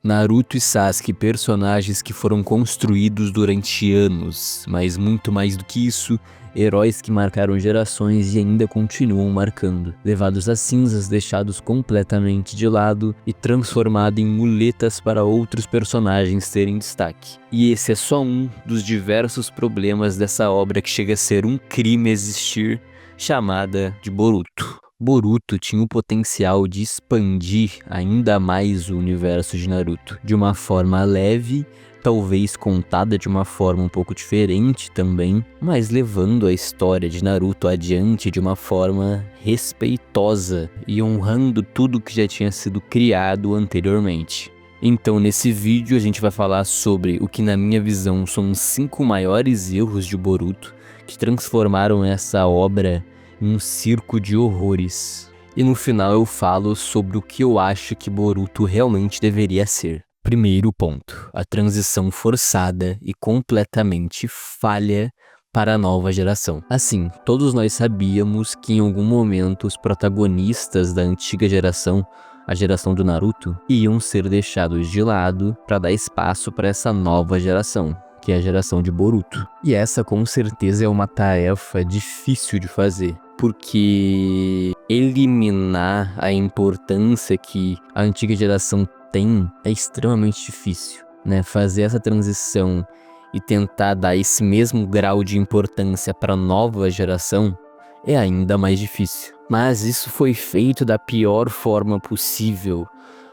Naruto e Sasuke, personagens que foram construídos durante anos, mas muito mais do que isso, heróis que marcaram gerações e ainda continuam marcando, levados às cinzas, deixados completamente de lado e transformados em muletas para outros personagens terem destaque. E esse é só um dos diversos problemas dessa obra que chega a ser um crime existir, chamada de Boruto. Boruto tinha o potencial de expandir ainda mais o universo de Naruto, de uma forma leve, talvez contada de uma forma um pouco diferente também, mas levando a história de Naruto adiante de uma forma respeitosa e honrando tudo que já tinha sido criado anteriormente. Então nesse vídeo a gente vai falar sobre o que na minha visão são os 5 maiores erros de Boruto que transformaram essa obra um circo de horrores. E no final eu falo sobre o que eu acho que Boruto realmente deveria ser. Primeiro ponto, a transição forçada e completamente falha para a nova geração. Assim, todos nós sabíamos que em algum momento os protagonistas da antiga geração, a geração do Naruto, iam ser deixados de lado para dar espaço para essa nova geração, que é a geração de Boruto. E essa com certeza é uma tarefa difícil de fazer, porque eliminar a importância que a antiga geração tem é extremamente difícil, né? Fazer essa transição e tentar dar esse mesmo grau de importância para a nova geração é ainda mais difícil. Mas isso foi feito da pior forma possível,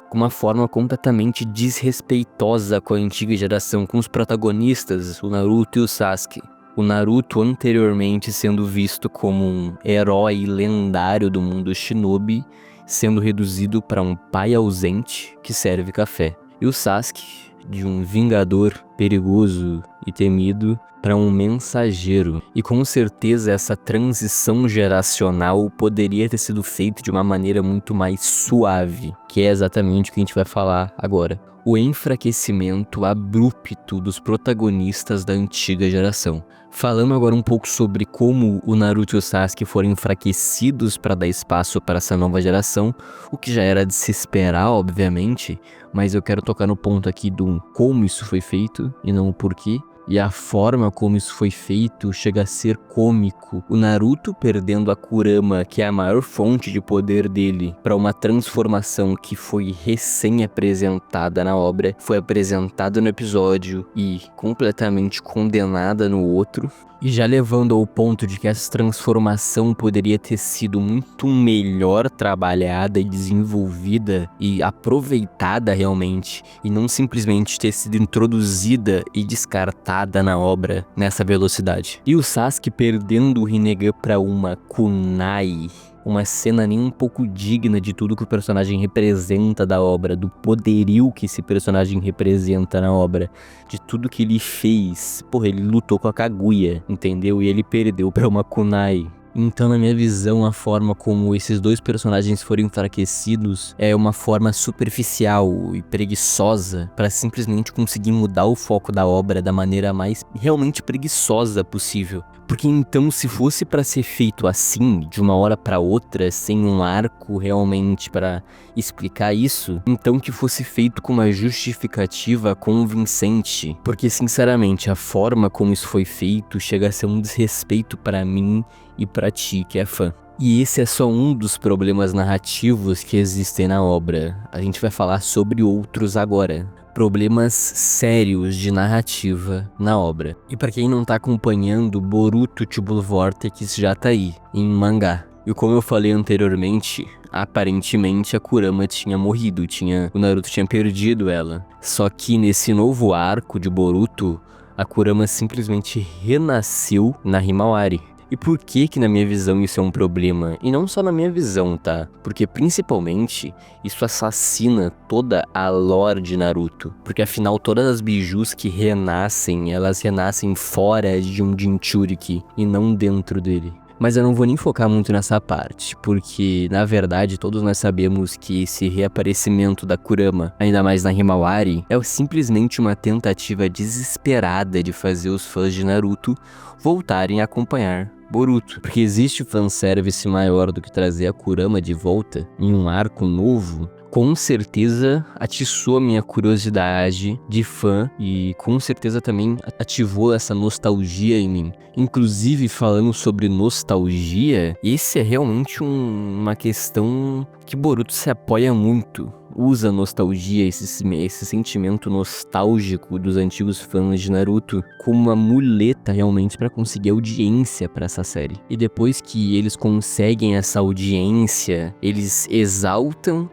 com uma forma completamente desrespeitosa com a antiga geração, com os protagonistas, o Naruto e o Sasuke. O Naruto anteriormente sendo visto como um herói lendário do mundo shinobi, sendo reduzido para um pai ausente que serve café. E o Sasuke, de um vingador perigoso e temido, para um mensageiro. E com certeza essa transição geracional poderia ter sido feita de uma maneira muito mais suave, que é exatamente o que a gente vai falar agora. O enfraquecimento abrupto dos protagonistas da antiga geração. Falando agora um pouco sobre como o Naruto e o Sasuke foram enfraquecidos para dar espaço para essa nova geração, o que já era de se esperar, obviamente, mas eu quero tocar no ponto aqui do como isso foi feito e não o porquê. E a forma como isso foi feito chega a ser cômico. O Naruto perdendo a Kurama, que é a maior fonte de poder dele, para uma transformação que foi recém-apresentada na obra, foi apresentada no episódio e completamente condenada no outro. E já levando ao ponto de que essa transformação poderia ter sido muito melhor trabalhada e desenvolvida e aproveitada realmente, e não simplesmente ter sido introduzida e descartada na obra nessa velocidade. E o Sasuke perdendo o Rinnegan para uma kunai, uma cena nem um pouco digna de tudo que o personagem representa da obra, do poderio que esse personagem representa na obra, de tudo que ele fez. Porra, ele lutou com a Kaguya, entendeu? E ele perdeu pra uma kunai. Então, na minha visão, a forma como esses dois personagens foram enfraquecidos é uma forma superficial e preguiçosa para simplesmente conseguir mudar o foco da obra da maneira mais realmente preguiçosa possível. Porque então, se fosse para ser feito assim, de uma hora para outra, sem um arco realmente para explicar isso, então que fosse feito com uma justificativa convincente. Porque, sinceramente, a forma como isso foi feito chega a ser um desrespeito para mim e pra ti que é fã. E esse é só um dos problemas narrativos que existem na obra. A gente vai falar sobre outros agora. Problemas sérios de narrativa na obra. E pra quem não tá acompanhando, Boruto Tubular Vortex já tá aí, em mangá. E como eu falei anteriormente, aparentemente a Kurama tinha morrido, o Naruto tinha perdido ela. Só que nesse novo arco de Boruto, a Kurama simplesmente renasceu na Himawari. E por que na minha visão isso é um problema? E não só na minha visão, tá? Porque principalmente isso assassina toda a lore de Naruto. Porque afinal todas as bijus que renascem, elas renascem fora de um Jinchuriki e não dentro dele. Mas eu não vou nem focar muito nessa parte, porque na verdade todos nós sabemos que esse reaparecimento da Kurama, ainda mais na Himawari, é simplesmente uma tentativa desesperada de fazer os fãs de Naruto voltarem a acompanhar Boruto. Porque existe fanservice maior do que trazer a Kurama de volta em um arco novo, com certeza atiçou a minha curiosidade de fã e com certeza também ativou essa nostalgia em mim. Inclusive, falando sobre nostalgia, esse é realmente uma questão que Boruto se apoia muito. Usa nostalgia, esse sentimento nostálgico dos antigos fãs de Naruto como uma muleta realmente para conseguir audiência para essa série. E depois que eles conseguem essa audiência, eles exaltam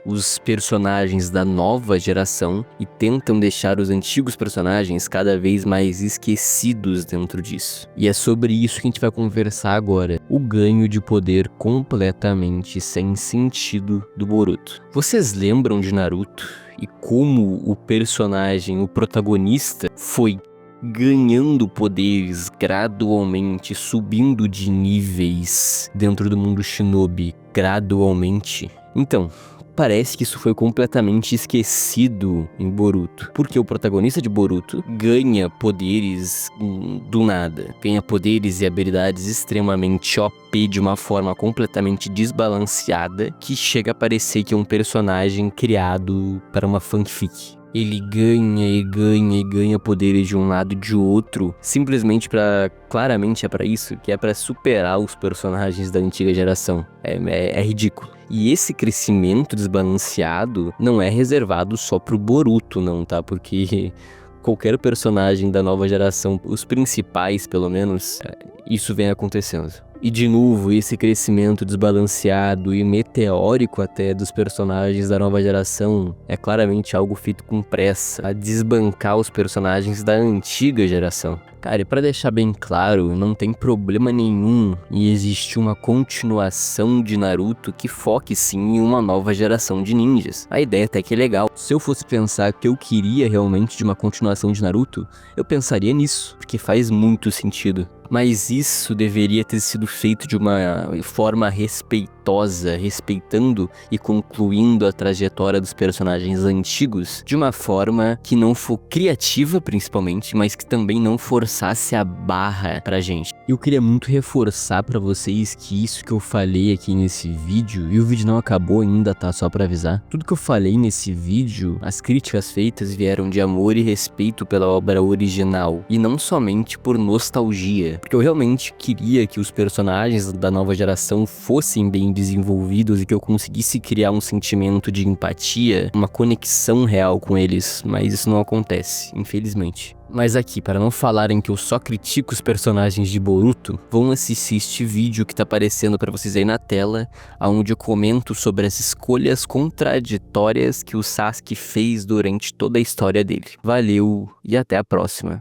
os personagens da nova geração e tentam deixar os antigos personagens cada vez mais esquecidos dentro disso. E é sobre isso que a gente vai conversar agora, o ganho de poder completamente sem sentido do Boruto. Vocês lembram de Naruto e como o personagem, o protagonista, foi ganhando poderes gradualmente, subindo de níveis dentro do mundo shinobi gradualmente? Então, parece que isso foi completamente esquecido em Boruto, porque o protagonista de Boruto ganha poderes do nada, ganha poderes e habilidades extremamente OP de uma forma completamente desbalanceada, que chega a parecer que é um personagem criado para uma fanfic. Ele ganha e ganha e ganha poderes de um lado e de outro, simplesmente claramente é pra isso, que é pra superar os personagens da antiga geração. É ridículo. E esse crescimento desbalanceado não é reservado só pro Boruto, não, tá? Porque qualquer personagem da nova geração, os principais pelo menos, isso vem acontecendo. E de novo, esse crescimento desbalanceado e meteórico até dos personagens da nova geração é claramente algo feito com pressa, a desbancar os personagens da antiga geração. Cara, e pra deixar bem claro, não tem problema nenhum em existir uma continuação de Naruto que foque sim em uma nova geração de ninjas. A ideia até que é legal. Se eu fosse pensar que eu queria realmente de uma continuação de Naruto, eu pensaria nisso, porque faz muito sentido. Mas isso deveria ter sido feito de uma forma respeitosa, respeitando e concluindo a trajetória dos personagens antigos de uma forma que não for criativa, principalmente, mas que também não forçasse a barra pra gente. Eu queria muito reforçar pra vocês que isso que eu falei aqui nesse vídeo, e o vídeo não acabou ainda, tá? Só pra avisar. Tudo que eu falei nesse vídeo, as críticas feitas vieram de amor e respeito pela obra original, e não somente por nostalgia. Porque eu realmente queria que os personagens da nova geração fossem bem desenvolvidos e que eu conseguisse criar um sentimento de empatia, uma conexão real com eles, mas isso não acontece, infelizmente. Mas aqui, para não falarem que eu só critico os personagens de Boruto, vão assistir este vídeo que tá aparecendo para vocês aí na tela, onde eu comento sobre as escolhas contraditórias que o Sasuke fez durante toda a história dele. Valeu e até a próxima.